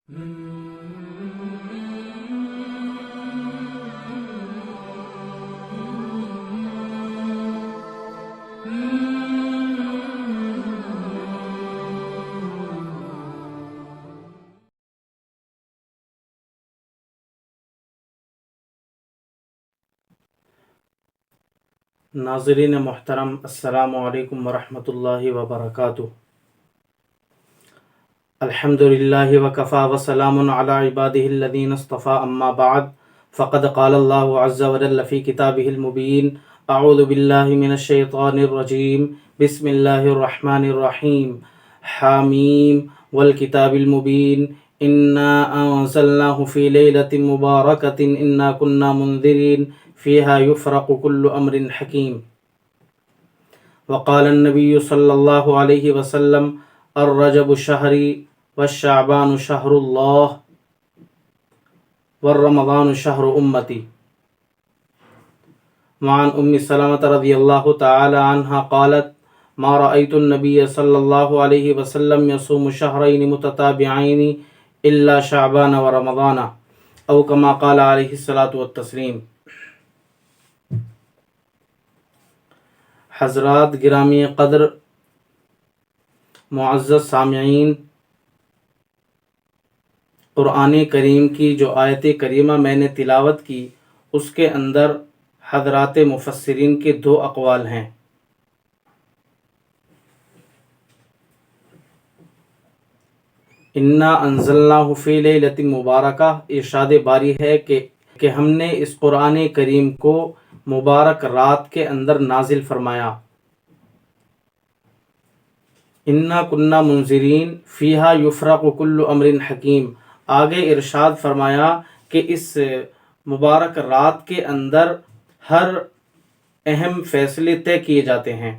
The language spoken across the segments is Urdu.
ناظرین محترم، السلام علیکم ورحمۃ اللہ وبرکاتہ۔ الحمدللہ وکفا وسلام علی عبادہ الذین اصطفیٰ، اما بعد فقد قال اللہ عز وجل فی کتابہ المبین، اعوذ باللہ من الشیطان الرجیم، بسم اللہ الرحمن الرحیم، حامیم والکتاب المبین، انا انزلناہ فی لیلۃ مبارکۃ انا کنا منذرین فیہا یفرق کل امر حکیم۔ وقال النبی صلی اللہ علیہ وسلم، الرجب شہری والشعبان شہر اللہ والرمضان شہر امتی۔ وعن ام سلمۃ رضی اللہ تعالی عنہا قالت، ما رأیت النبی صلی اللہ علیہ وسلم یصوم شہرین متتابعین الا شعبان ورمضان، او کما قال علیہ الصلاۃ والتسلیم۔ حضرات گرامی قدر، معزز سامعین، قرآن کریم کی جو آیت کریمہ میں نے تلاوت کی، اس کے اندر حضرات مفسرین کے دو اقوال ہیں۔ انا انزلناہ فی لیلۃ مبارکہ، ارشاد باری ہے کہ ہم نے اس قرآن کریم کو مبارک رات کے اندر نازل فرمایا۔ انا کنا منذرین فیہا یفرق کل امر حکیم، آگے ارشاد فرمایا کہ اس مبارک رات کے اندر ہر اہم فیصلے طے کیے جاتے ہیں۔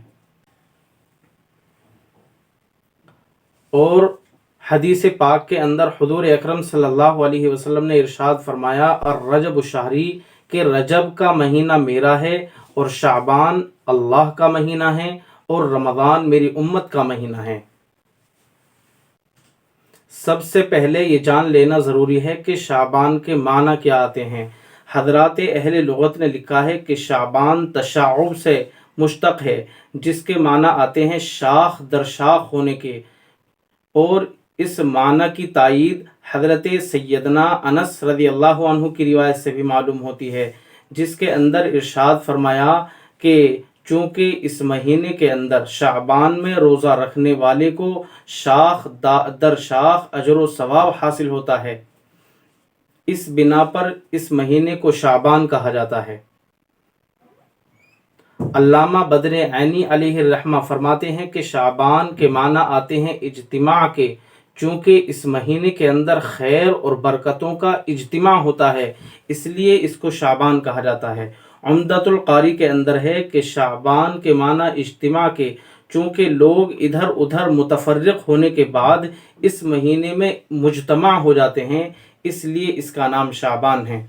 اور حدیث پاک کے اندر حضور اکرم صلی اللہ علیہ وسلم نے ارشاد فرمایا، الرجب شہری، کہ رجب کا مہینہ میرا ہے، اور شعبان اللہ کا مہینہ ہے، اور رمضان میری امت کا مہینہ ہے۔ سب سے پہلے یہ جان لینا ضروری ہے کہ شعبان کے معنی کیا آتے ہیں۔ حضرات اہل لغت نے لکھا ہے کہ شعبان تشعب سے مشتق ہے، جس کے معنی آتے ہیں شاخ در شاخ ہونے کے، اور اس معنی کی تائید حضرت سیدنا انس رضی اللہ عنہ کی روایت سے بھی معلوم ہوتی ہے، جس کے اندر ارشاد فرمایا کہ چونکہ اس مہینے کے اندر شعبان میں روزہ رکھنے والے کو شاخ در شاخ اجر و ثواب حاصل ہوتا ہے، اس بنا پر اس مہینے کو شعبان کہا جاتا ہے۔ علامہ بدر عینی علیہ الرحمہ فرماتے ہیں کہ شعبان کے معنی آتے ہیں اجتماع کے، چونکہ اس مہینے کے اندر خیر اور برکتوں کا اجتماع ہوتا ہے، اس لیے اس کو شعبان کہا جاتا ہے۔ عمدۃ القاری کے اندر ہے کہ شعبان کے معنی اجتماع کے، چونکہ لوگ ادھر ادھر متفرق ہونے کے بعد اس مہینے میں مجتمع ہو جاتے ہیں، اس لیے اس کا نام شعبان ہے۔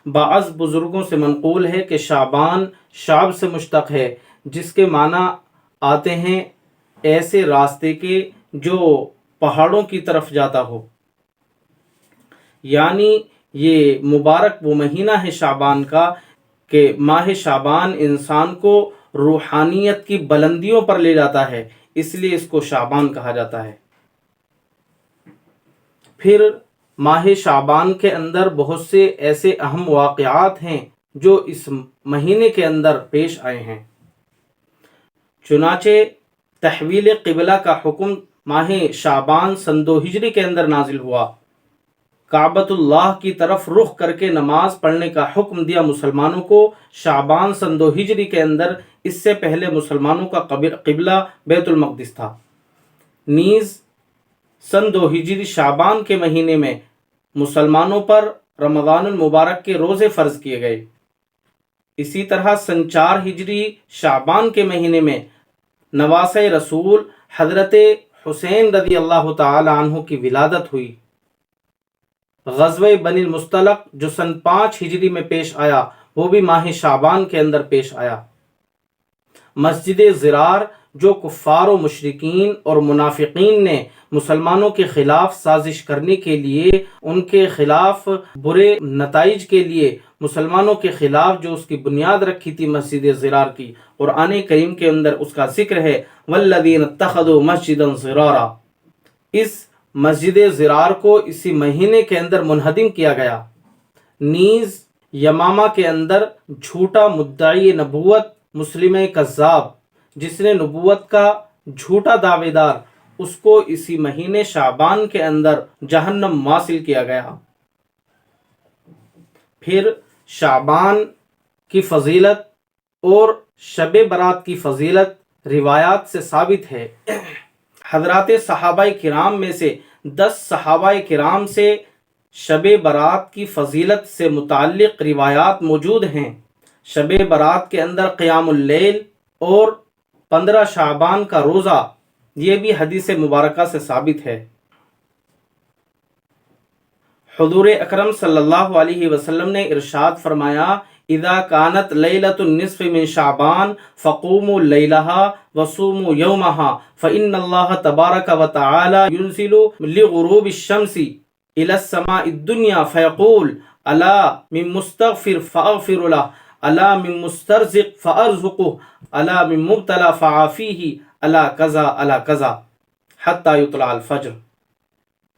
بعض بزرگوں سے منقول ہے کہ شعبان شعب سے مشتق ہے، جس کے معنی آتے ہیں ایسے راستے کے جو پہاڑوں کی طرف جاتا ہو، یعنی یہ مبارک وہ مہینہ ہے شعبان کا کہ ماہ شعبان انسان کو روحانیت کی بلندیوں پر لے جاتا ہے، اس لیے اس کو شعبان کہا جاتا ہے۔ پھر ماہ شعبان کے اندر بہت سے ایسے اہم واقعات ہیں جو اس مہینے کے اندر پیش آئے ہیں۔ چنانچہ تحویل قبلہ کا حکم ماہ شعبان سن 2 ہجری کے اندر نازل ہوا۔ کعبۃ اللہ کی طرف رخ کر کے نماز پڑھنے کا حکم دیا مسلمانوں کو شعبان سن 2 ہجری کے اندر، اس سے پہلے مسلمانوں کا قبلہ بیت المقدس تھا۔ نیز سن 2 ہجری شعبان کے مہینے میں مسلمانوں پر رمضان المبارک کے روزے فرض کیے گئے۔ اسی طرح سن 4 ہجری شعبان کے مہینے میں نواسۂ رسول حضرت حسین رضی اللہ تعالی عنہ کی ولادت ہوئی۔ غزوہ بنی المصطلق جو سن 5 ہجری میں پیش آیا، وہ بھی ماہ شعبان کے اندر پیش آیا۔ مسجد زرار جو کفار و مشرکین اور منافقین نے مسلمانوں کے خلاف سازش کرنے کے لیے، ان کے خلاف برے نتائج کے لیے، مسلمانوں کے خلاف جو اس کی بنیاد رکھی تھی مسجد ضرار کی، قرآن کریم کے اندر اس کا ذکر ہے والذین اتخذوا مسجدا ضرارا۔ اس مسجد ضرار کو اسی مہینے کے اندر منہدم کیا گیا۔ نیز یمامہ کے اندر جھوٹا مدعی نبوت مسلم کذاب، جس نے نبوت کا جھوٹا دعوے دار، اس کو اسی مہینے شعبان کے اندر جہنم واصل کیا گیا۔ پھر شعبان کی فضیلت اور شب برات کی فضیلت روایات سے ثابت ہے۔ حضرات صحابہ کرام میں سے 10 صحابہ کرام سے شب برات کی فضیلت سے متعلق روایات موجود ہیں۔ شب برات کے اندر قیام اللیل اور 15 شعبان کا روزہ، یہ بھی حدیث مبارکہ سے ثابت ہے۔ حضور اکرم صلی اللہ علیہ وسلم نے ارشاد فرمایا اذا كانت لیلۃ النصف من شعبان فقوموا لیلها وصوموا يومها فإن الله تبارک وتعالى ينزل لغروب الشمس إلى السماء الدنيا فيقول ألا من مستغفر فأغفر له ألا من مسترزق فأرزقه ألا من مبتلى فعافيه ألا كذا ألا كذا حتى يطلع الفجر۔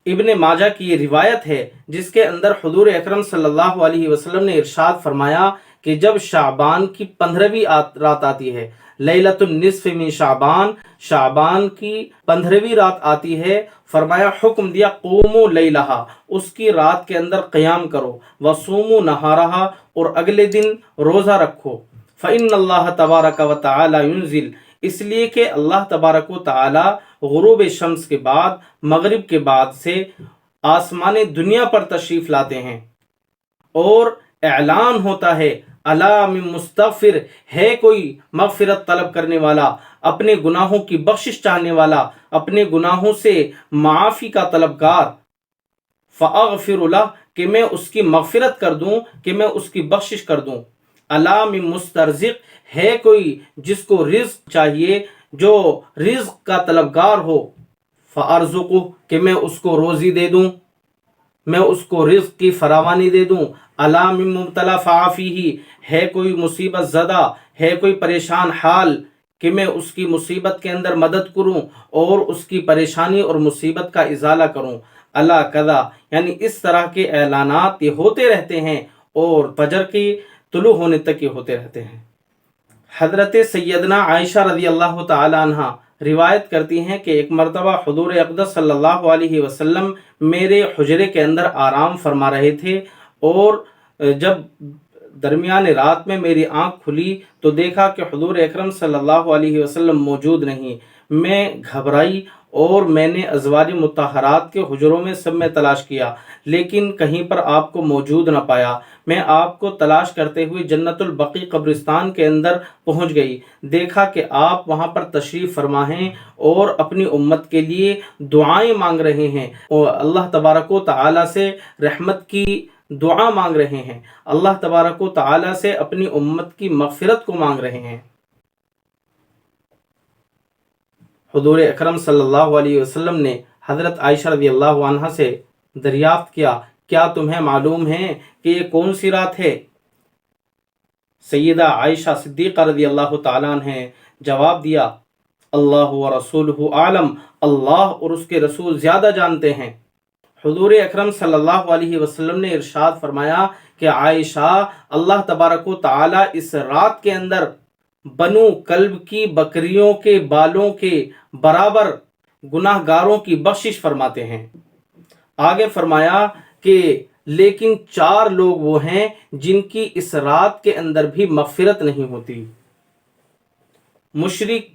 ابن ماجہ کی یہ روایت ہے جس کے اندر حضور اکرم صلی اللہ علیہ وسلم نے ارشاد فرمایا کہ جب شعبان کی 15ویں رات آتی ہے، لیلۃ النصف من شعبان، شعبان کی 15ویں رات آتی ہے، فرمایا حکم دیا قوموا لیلہا، اس کی رات کے اندر قیام کرو، وصوموا نہارہا، اور اگلے دن روزہ رکھو، فإن اللہ تبارک و تعالی ينزل، اس لیے کہ اللہ تبارک و تعالی غروب شمس کے بعد، مغرب کے بعد سے آسمان دنیا پر تشریف لاتے ہیں اور اعلان ہوتا ہے الا من مستغفر، ہے کوئی مغفرت طلب کرنے والا، اپنے گناہوں کی بخشش چاہنے والا، اپنے گناہوں سے معافی کا طلبگار، فاغفر له، کہ میں اس کی مغفرت کر دوں، کہ میں اس کی بخشش کر دوں، الا من مسترزق، ہے کوئی جس کو رزق چاہیے، جو رزق کا طلبگار ہو، فارزقہ، کہ میں اس کو روزی دے دوں، میں اس کو رزق کی فراوانی دے دوں، الا من مبتلا فعافیہ، ہے کوئی مصیبت زدہ، ہے کوئی پریشان حال، کہ میں اس کی مصیبت کے اندر مدد کروں اور اس کی پریشانی اور مصیبت کا ازالہ کروں، اللہ کذا، یعنی اس طرح کے اعلانات یہ ہوتے رہتے ہیں اور فجر کی طلوع ہونے تک یہ ہوتے رہتے ہیں۔ حضرت سیدنا عائشہ رضی اللہ تعالی عنہ روایت کرتی ہیں کہ ایک مرتبہ حضور اقدس صلی اللہ علیہ وسلم میرے حجرے کے اندر آرام فرما رہے تھے، اور جب درمیان رات میں میری آنکھ کھلی تو دیکھا کہ حضور اکرم صلی اللہ علیہ وسلم موجود نہیں۔ میں گھبرائی اور میں نے ازواج مطہرات کے حجروں میں سب میں تلاش کیا، لیکن کہیں پر آپ کو موجود نہ پایا۔ میں آپ کو تلاش کرتے ہوئے جنت البقیع قبرستان کے اندر پہنچ گئی، دیکھا کہ آپ وہاں پر تشریف فرما ہیں اور اپنی امت کے لیے دعائیں مانگ رہے ہیں، اور اللہ تبارک و تعالی سے رحمت کی دعا مانگ رہے ہیں، اللہ تبارک و تعالی سے اپنی امت کی مغفرت کو مانگ رہے ہیں۔ حضور اکرم صلی اللہ علیہ وسلم نے حضرت عائشہ رضی اللہ عنہ سے دریافت کیا کیا تمہیں معلوم ہے کہ یہ کون سی رات ہے؟ سیدہ عائشہ صدیقہ رضی اللہ تعالیٰ عنہ نے جواب دیا اللہ و رسولہ عالم، اللہ اور اس کے رسول زیادہ جانتے ہیں۔ حضور اکرم صلی اللہ علیہ وسلم نے ارشاد فرمایا کہ عائشہ، اللہ تبارک و تعالیٰ اس رات کے اندر بنو کلب کی بکریوں کے بالوں کے برابر گناہ گاروں کی بخشش فرماتے ہیں۔ آگے فرمایا کہ لیکن 4 لوگ وہ ہیں جن کی اس رات کے اندر بھی مغفرت نہیں ہوتی: مشرک،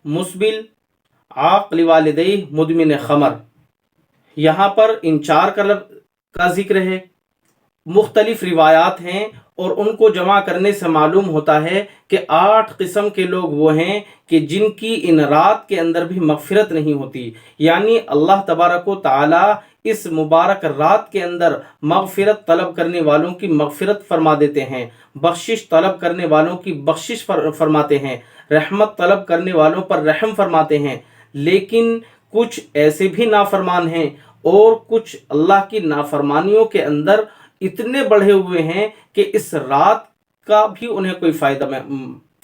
مسبل، عاق لوالدیہ، مدمن خمر۔ یہاں پر ان 4 کا ذکر ہے۔ مختلف روایات ہیں اور ان کو جمع کرنے سے معلوم ہوتا ہے کہ 8 قسم کے لوگ وہ ہیں کہ جن کی ان رات کے اندر بھی مغفرت نہیں ہوتی، یعنی اللہ تبارک و تعالی اس مبارک رات کے اندر مغفرت طلب کرنے والوں کی مغفرت فرما دیتے ہیں، بخشش طلب کرنے والوں کی بخشش فرماتے ہیں، رحمت طلب کرنے والوں پر رحم فرماتے ہیں۔ لیکن کچھ ایسے بھی نافرمان ہیں اور کچھ اللہ کی نافرمانیوں کے اندر اتنے بڑھے ہوئے ہیں کہ اس رات کا بھی انہیں کوئی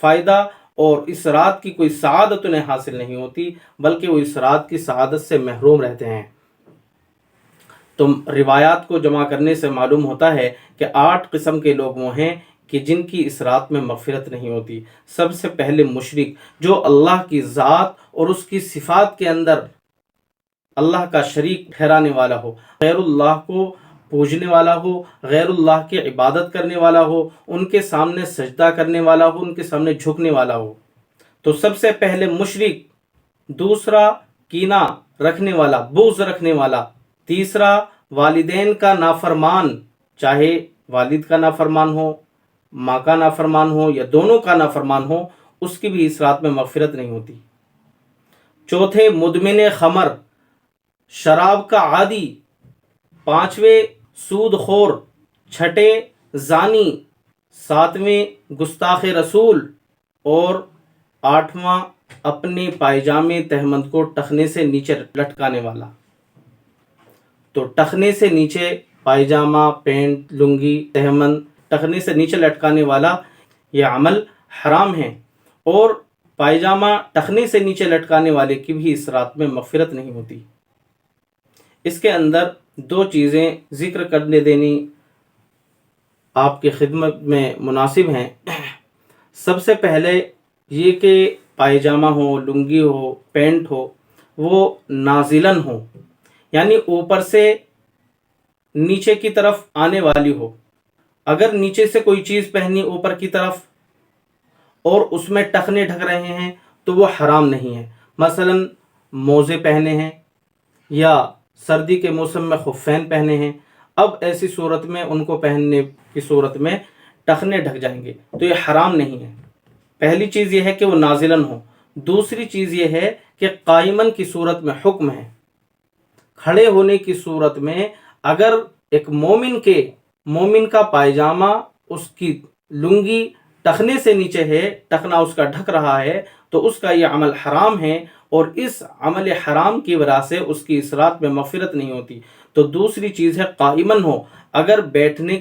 فائدہ اور اس رات کی کوئی سعادت انہیں حاصل نہیں ہوتی، بلکہ وہ اس رات کی سعادت سے محروم رہتے ہیں۔ تو روایات کو جمع کرنے سے معلوم ہوتا ہے کہ 8 قسم کے لوگ وہ ہیں کہ جن کی اس رات میں مغفرت نہیں ہوتی۔ سب سے پہلے مشرک، جو اللہ کی ذات اور اس کی صفات کے اندر اللہ کا شریک ٹھہرانے والا ہو، غیر اللہ کو پوجنے والا ہو، غیر اللہ کی عبادت کرنے والا ہو، ان کے سامنے سجدہ کرنے والا ہو، ان کے سامنے جھکنے والا ہو۔ تو سب سے پہلے مشرک، دوسرا کینہ رکھنے والا، بغض رکھنے والا، تیسرا والدین کا نافرمان، چاہے والد کا نافرمان ہو، ماں کا نافرمان ہو یا دونوں کا نافرمان ہو، اس کی بھی اس رات میں مغفرت نہیں ہوتی۔ چوتھے مدمن خمر، شراب کا عادی، پانچویں سود خور، چھٹے زانی، ساتویں گستاخ رسول اور آٹھواں اپنے پائجامے تہمند کو ٹخنے سے نیچے لٹکانے والا۔ تو ٹخنے سے نیچے پائجامہ، پینٹ، لنگی، تہمند ٹخنے سے نیچے لٹکانے والا یہ عمل حرام ہے، اور پائجامہ ٹخنے سے نیچے لٹکانے والے کی بھی اس رات میں مغفرت نہیں ہوتی۔ اس کے اندر 2 چیزیں ذکر کرنے دینی آپ کی خدمت میں مناسب ہیں۔ سب سے پہلے یہ کہ پائجامہ ہو، لنگی ہو، پینٹ ہو، وہ نازلن ہو، یعنی اوپر سے نیچے کی طرف آنے والی ہو۔ اگر نیچے سے کوئی چیز پہنی اوپر کی طرف اور اس میں ٹخنے ڈھک رہے ہیں تو وہ حرام نہیں ہے۔ مثلا موزے پہنے ہیں یا سردی کے موسم میں خفین پہنے ہیں، اب ایسی صورت میں ان کو پہننے کی صورت میں ٹخنے ڈھک جائیں گے تو یہ حرام نہیں ہے۔ پہلی چیز یہ ہے کہ وہ نازلن ہو۔ دوسری چیز یہ ہے کہ قائمن کی صورت میں حکم ہے، کھڑے ہونے کی صورت میں اگر ایک مومن کا پائجامہ، اس کی لنگی ٹخنے سے نیچے ہے، ٹخنا اس کا ڈھک رہا ہے، تو اس کا یہ عمل حرام ہے، اور اس عمل حرام کی وجہ سے اس کی اس رات میں مغفرت نہیں ہوتی۔ تو دوسری چیز ہے قائمن ہو، اگر بیٹھنے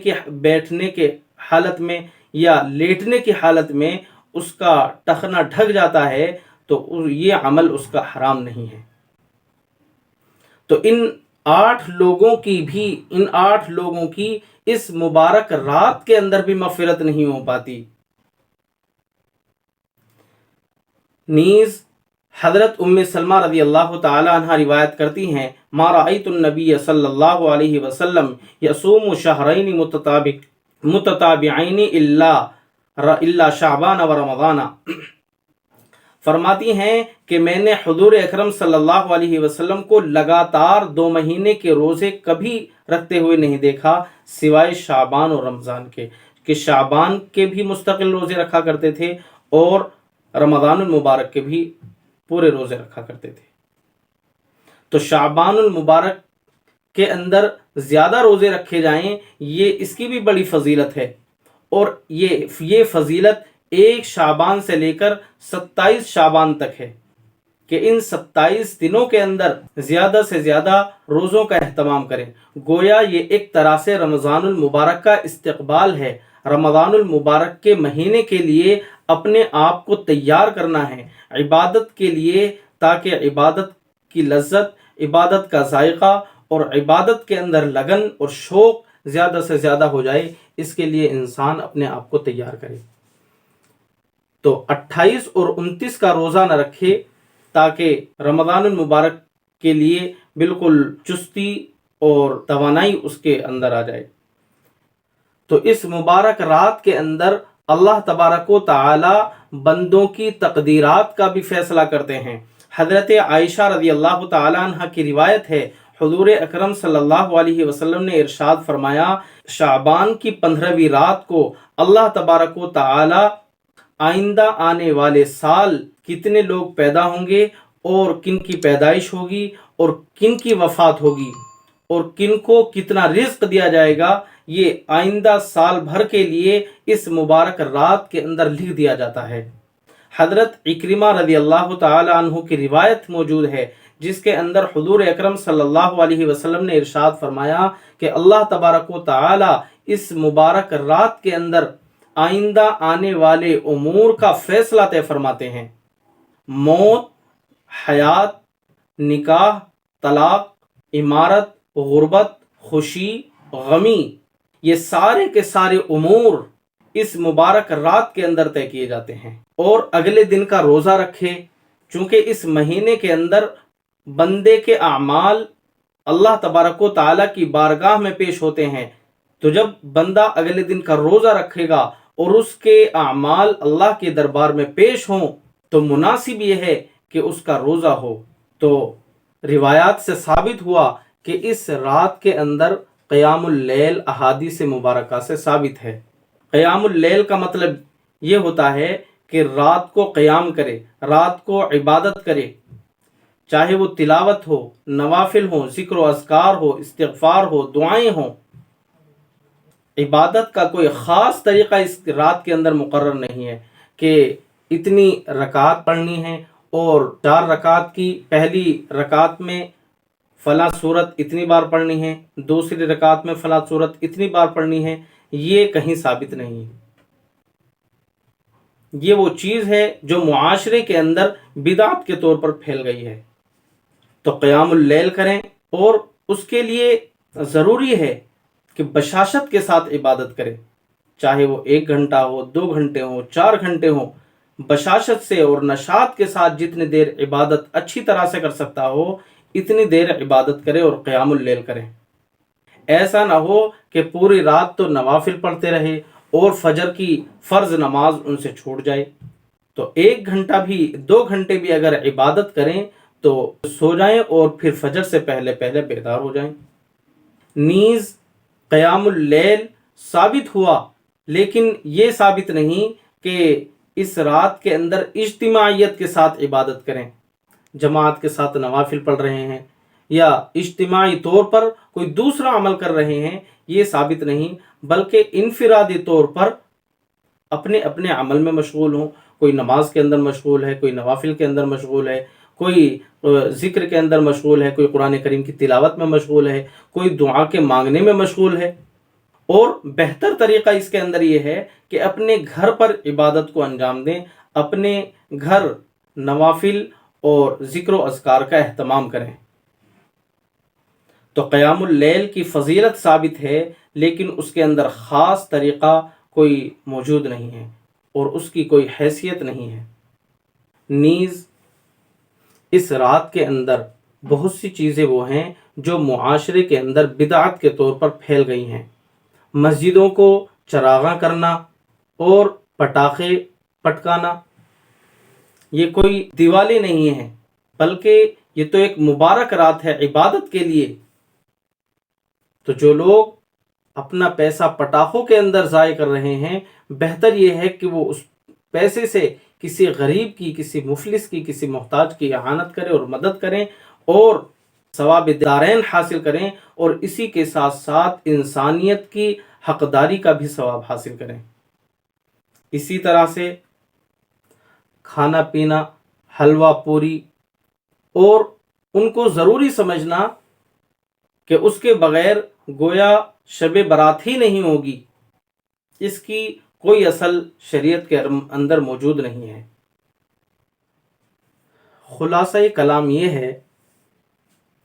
کے حالت میں یا لیٹنے کی حالت میں اس کا ٹخنا ڈھک جاتا ہے تو یہ عمل اس کا حرام نہیں ہے۔ تو ان 8 لوگوں کی اس مبارک رات کے اندر بھی مغفرت نہیں ہو پاتی۔ نیز حضرت ام سلمہ رضی اللہ تعالی عنہ روایت کرتی ہیں، ما رأیت النبی صلی اللہ علیہ وسلم یصوم شہرین متتابعین الا شعبان و رمضان۔ فرماتی ہیں کہ میں نے حضور اکرم صلی اللہ علیہ وسلم کو لگاتار 2 مہینے کے روزے کبھی رکھتے ہوئے نہیں دیکھا سوائے شعبان اور رمضان کے، کہ شعبان کے بھی مستقل روزے رکھا کرتے تھے اور رمضان المبارک کے بھی پورے روزے رکھا کرتے تھے۔ تو شعبان المبارک کے اندر زیادہ روزے رکھے جائیں، یہ اس کی بھی بڑی فضیلت ہے، اور یہ فضیلت 1 شعبان سے لے کر 27 شعبان تک ہے کہ ان 27 دنوں کے اندر زیادہ سے زیادہ روزوں کا اہتمام کریں۔ گویا یہ ایک طرح سے رمضان المبارک کا استقبال ہے، رمضان المبارک کے مہینے کے لیے اپنے آپ کو تیار کرنا ہے عبادت کے لیے، تاکہ عبادت کی لذت، عبادت کا ذائقہ اور عبادت کے اندر لگن اور شوق زیادہ سے زیادہ ہو جائے۔ اس کے لیے انسان اپنے آپ کو تیار کرے۔ تو 28 اور 29 کا روزہ نہ رکھے تاکہ رمضان المبارک کے لیے بالکل چستی اور توانائی اس کے اندر آ جائے۔ تو اس مبارک رات کے اندر اللہ تبارک و تعالی بندوں کی تقدیرات کا بھی فیصلہ کرتے ہیں۔ حضرت عائشہ رضی اللہ تعالی عنہ کی روایت ہے، حضور اکرم صلی اللہ علیہ وسلم نے ارشاد فرمایا، شعبان کی 15ویں رات کو اللہ تبارک و تعالی آئندہ آنے والے سال کتنے لوگ پیدا ہوں گے اور کن کی پیدائش ہوگی اور کن کی وفات ہوگی، اور کن کو کتنا رزق دیا جائے گا یہ آئندہ سال بھر کے لیے اس مبارک رات کے اندر لکھ دیا جاتا ہے۔ حضرت اکرمہ رضی اللہ تعالی عنہ کی روایت موجود ہے جس کے اندر حضور اکرم صلی اللہ علیہ وسلم نے ارشاد فرمایا کہ اللہ تبارک و تعالی اس مبارک رات کے اندر آئندہ آنے والے امور کا فیصلہ طے فرماتے ہیں۔ موت، حیات، نکاح، طلاق، عمارت، غربت، خوشی، غمی، یہ سارے کے سارے امور اس مبارک رات کے اندر طے کیے جاتے ہیں۔ اور اگلے دن کا روزہ رکھے، چونکہ اس مہینے کے اندر بندے کے اعمال اللہ تبارک و تعالیٰ کی بارگاہ میں پیش ہوتے ہیں، تو جب بندہ اگلے دن کا روزہ رکھے گا اور اس کے اعمال اللہ کے دربار میں پیش ہوں تو مناسب یہ ہے کہ اس کا روزہ ہو۔ تو روایات سے ثابت ہوا کہ اس رات کے اندر قیام اللیل احادیث مبارکہ سے ثابت ہے۔ قیام اللیل کا مطلب یہ ہوتا ہے کہ رات کو قیام کرے، رات کو عبادت کرے، چاہے وہ تلاوت ہو، نوافل ہو، ذکر و اذکار ہو، استغفار ہو، دعائیں ہوں۔ عبادت کا کوئی خاص طریقہ اس رات کے اندر مقرر نہیں ہے کہ اتنی رکعات پڑھنی ہے اور 4 رکعات کی پہلی رکعت میں فلاں صورت اتنی بار پڑھنی ہے، دوسری رکعت میں فلاں صورت اتنی بار پڑھنی ہے، یہ کہیں ثابت نہیں ہے۔ یہ وہ چیز ہے جو معاشرے کے اندر بدعت کے طور پر پھیل گئی ہے۔ تو قیام اللیل کریں، اور اس کے لیے ضروری ہے کہ بشاشت کے ساتھ عبادت کریں، چاہے وہ 1 گھنٹہ ہو، 2 گھنٹے ہو، 4 گھنٹے ہو، بشاشت سے اور نشاط کے ساتھ جتنی دیر عبادت اچھی طرح سے کر سکتا ہو اتنی دیر عبادت کرے اور قیام اللیل کریں۔ ایسا نہ ہو کہ پوری رات تو نوافل پڑھتے رہے اور فجر کی فرض نماز ان سے چھوٹ جائے۔ تو 1 گھنٹہ بھی 2 گھنٹے بھی اگر عبادت کریں تو سو جائیں اور پھر فجر سے پہلے پہلے بیدار ہو جائیں۔ نیز قیام اللیل ثابت ہوا، لیکن یہ ثابت نہیں کہ اس رات کے اندر اجتماعیت کے ساتھ عبادت کریں، جماعت کے ساتھ نوافل پڑھ رہے ہیں یا اجتماعی طور پر کوئی دوسرا عمل کر رہے ہیں، یہ ثابت نہیں، بلکہ انفرادی طور پر اپنے اپنے عمل میں مشغول ہوں۔ کوئی نماز کے اندر مشغول ہے، کوئی نوافل کے اندر مشغول ہے، کوئی ذکر کے اندر مشغول ہے، کوئی قرآن کریم کی تلاوت میں مشغول ہے، کوئی دعا کے مانگنے میں مشغول ہے۔ اور بہتر طریقہ اس کے اندر یہ ہے کہ اپنے گھر پر عبادت کو انجام دیں، اپنے گھر نوافل اور ذکر و اذکار کا اہتمام کریں۔ تو قیام اللیل کی فضیلت ثابت ہے، لیکن اس کے اندر خاص طریقہ کوئی موجود نہیں ہے اور اس کی کوئی حیثیت نہیں ہے۔ نیز اس رات کے اندر بہت سی چیزیں وہ ہیں جو معاشرے کے اندر بدعت کے طور پر پھیل گئی ہیں۔ مسجدوں کو چراغاں کرنا اور پٹاخے پٹکانا یہ کوئی دیوالی نہیں ہے، بلکہ یہ تو ایک مبارک رات ہے عبادت کے لیے۔ تو جو لوگ اپنا پیسہ پٹاخوں کے اندر ضائع کر رہے ہیں، بہتر یہ ہے کہ وہ اس پیسے سے کسی غریب کی، کسی مفلس کی، کسی محتاج کی اعانت کریں اور مدد کریں اور ثواب دارین حاصل کریں، اور اسی کے ساتھ ساتھ انسانیت کی حقداری کا بھی ثواب حاصل کریں۔ اسی طرح سے کھانا پینا، حلوہ پوری، اور ان کو ضروری سمجھنا کہ اس کے بغیر گویا شب برات ہی نہیں ہوگی، اس کی کوئی اصل شریعت کے اندر موجود نہیں ہے۔ خلاصہ کلام یہ ہے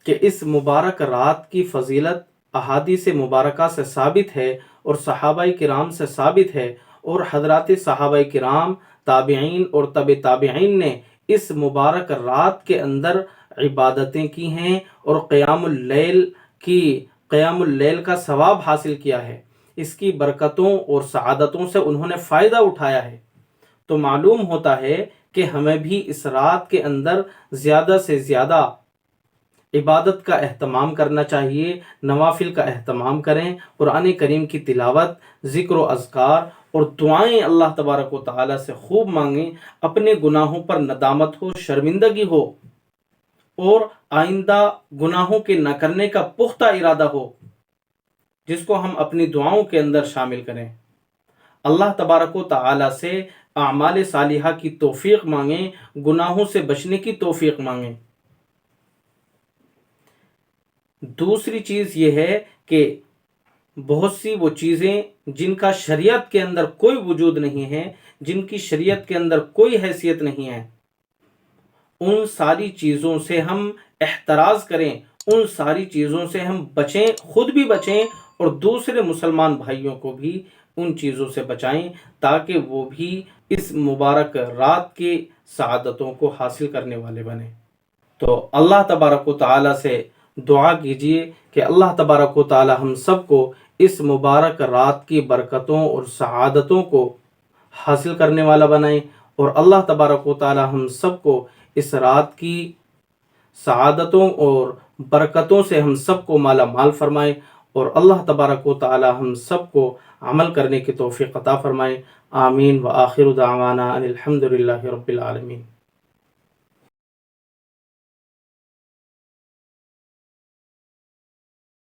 کہ اس مبارک رات کی فضیلت احادیث مبارکہ سے ثابت ہے اور صحابہ کرام سے ثابت ہے، اور حضرات صحابہ کرام، تابعین اور تبع تابعین نے اس مبارک رات کے اندر عبادتیں کی ہیں اور قیام اللیل کا ثواب حاصل کیا ہے، اس کی برکتوں اور سعادتوں سے انہوں نے فائدہ اٹھایا ہے۔ تو معلوم ہوتا ہے کہ ہمیں بھی اس رات کے اندر زیادہ سے زیادہ عبادت کا اہتمام کرنا چاہیے، نوافل کا اہتمام کریں، قرآن کریم کی تلاوت، ذکر و اذکار اور دعائیں اللہ تبارک و تعالیٰ سے خوب مانگیں، اپنے گناہوں پر ندامت ہو، شرمندگی ہو اور آئندہ گناہوں کے نہ کرنے کا پختہ ارادہ ہو، جس کو ہم اپنی دعاؤں کے اندر شامل کریں۔ اللہ تبارک و تعالی سے اعمال صالحہ کی توفیق مانگیں، گناہوں سے بچنے کی توفیق مانگیں۔ دوسری چیز یہ ہے کہ بہت سی وہ چیزیں جن کا شریعت کے اندر کوئی وجود نہیں ہے، جن کی شریعت کے اندر کوئی حیثیت نہیں ہے، ان ساری چیزوں سے ہم احتراز کریں، ان ساری چیزوں سے ہم بچیں، خود بھی بچیں اور دوسرے مسلمان بھائیوں کو بھی ان چیزوں سے بچائیں، تاکہ وہ بھی اس مبارک رات کی سعادتوں کو حاصل کرنے والے بنیں۔ تو اللہ تبارک و تعالی سے دعا کیجیے کہ اللہ تبارک و تعالی ہم سب کو اس مبارک رات کی برکتوں اور سعادتوں کو حاصل کرنے والا بنائیں، اور اللہ تبارک و تعالی ہم سب کو اس رات کی سعادتوں اور برکتوں سے ہم سب کو مالا مال فرمائے، اور اللہ تبارک و تعالی ہم سب کو عمل کرنے کی توفیق عطا فرمائے۔ آمین۔ وآخر دعوانا ان الحمد للہ رب العالمین۔